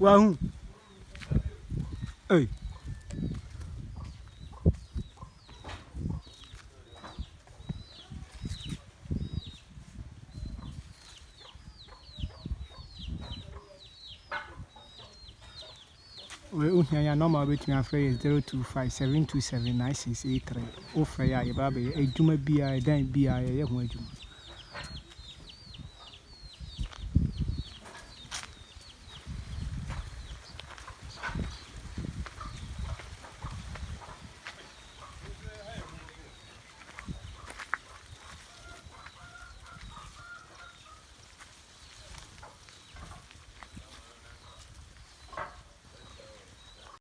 Wahoo. Hey. We have normal between our phrase 0257279683. Offer ya baby, a juma be I then be I.